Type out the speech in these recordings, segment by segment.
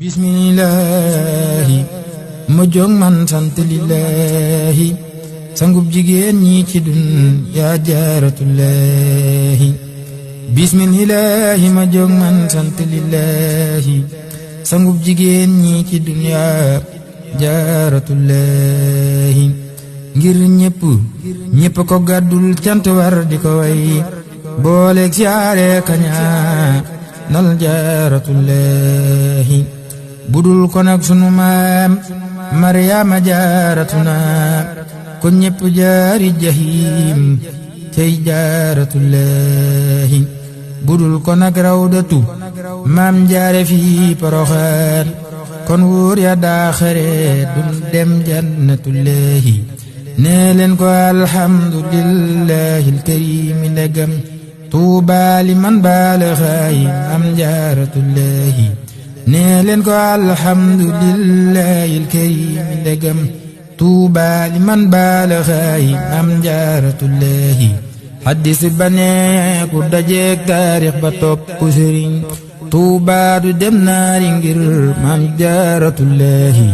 bismillaahi ma jóg man sant lillaahi sangub jigéen ñi ci dun yaa jaaratullaahi bismillaahi ma jóg man sant lillaahi sangub jigéen ñi ci dun yaa jaaratullaahi ngir ñépp ko gàddul cant war di ko way booleeg siyaare kaña nal jaaratullaahi budul ko nag sunu maam Maryaama jaaratuna ko ñépp jaari jahim cey jaaratullaahi budul ko nag rawdatu maam jaare fi Poroxaan kon wóor ya daaxare dun dem jannatullaahi nee leen ko alhamdulillahi alkarimi ndegam tuuba liman baalaxaayi am jaaratullaahi nee leen ko alhamdulillahi alkarimi ndegam tuuba liman baalaxaayi am jaaratullaahi xaddis ba nee ku dajeek taarix ba topp sëriñ tuuba du dem naari ngir maam jaaratullaahi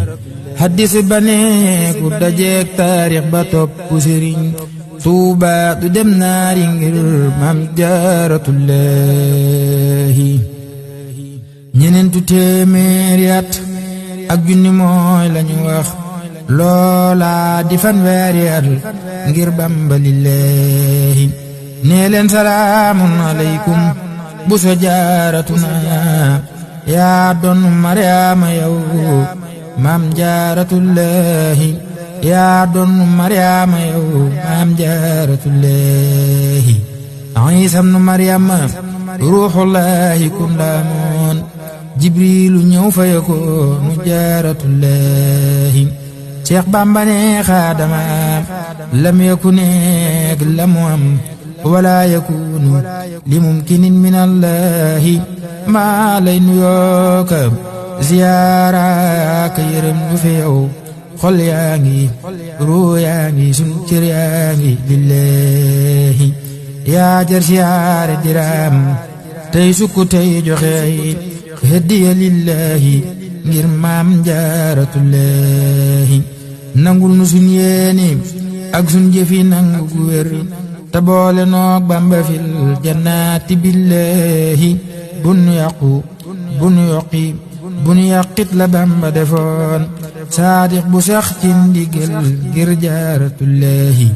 xaddis ba nee ku dajeek taarix ba topp sëriñ tuuba du dem naari ngir maam jaaratullaahi ñeneentu téeméeri at ak junni mooy lañu wax loola di fanweeri at ngir Bamba lillaahi nee leen salaamun aleykum bu so jaaratuna yaa doon Maryaama yow maam jaaratullaahi yaa doon Maryaama yow maam jaaratullaahi Iisa ibnu Maryama ruuxullaahi kun laamoon Jibriilu ñëw fa yakoonu jaaratullaahi Cheikh Bamba ne xaadama lam yakuneek lamu am wala yakunu li mumkinin minallaahi maa lay nuyooka ziyaaraaka yërëm ñu fi yow xol yaa ngi ruu yaa ngi sun cër yaa ngi lillaahi yaa jar siyaare diraam tey sukku tey joxe hediya lillaahi ngir maam jaaratullaahi nangul nu sun yéene ak sun jëfi nangu gu wér te boole noog Bamba fil jannaati billaahi bunu yàqu bunu yoqi bunu yàqit la Bamba defoon saadiq bu sax ci ndigal ngir jaaratullaahi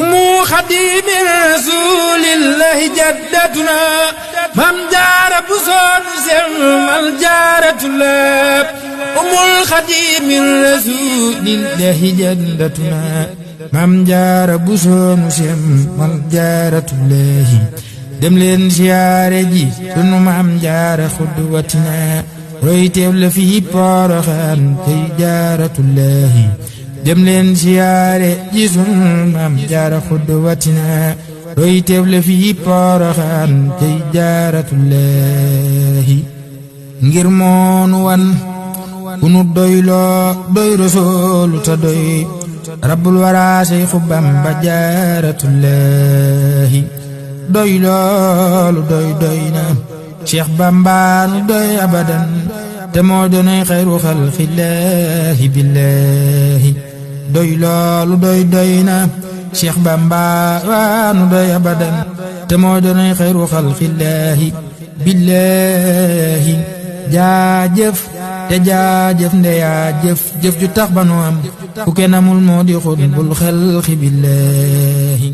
umu xadimi rasulillahi jaddatuna mam jaara bu soonu selmal jaaratullaah umul xadimi rasulillahi jaddatuna mam jaara bu soonu selmal jaaratullaahi dem leen siyaare ji sunu mam jaara xudwatina roy teew la fi Poroxaan tey jaaratullaahi dem leen siyaare ji sunu maam jaara xudwatina roy teew la fi Poroxaan tey jaaratullaahi ngir moonu wan ku nu doyloo doy Rasuulu ta doy rabbul waraa Seexu Bamba jaaratullaahi doy loolu doy na Cheikh Bamba nu doy abadan te moo doonay xayru xalqillaahi billaahi doy loolu doy na Cheikh Bamba waa nu doy abadan te moo doonay xayru xalqillaahi billaahi jaajëf te jaajëf ndeyaa jëf ju tax ba nu am ku kenn amul moo di xutbul xalqi billaahi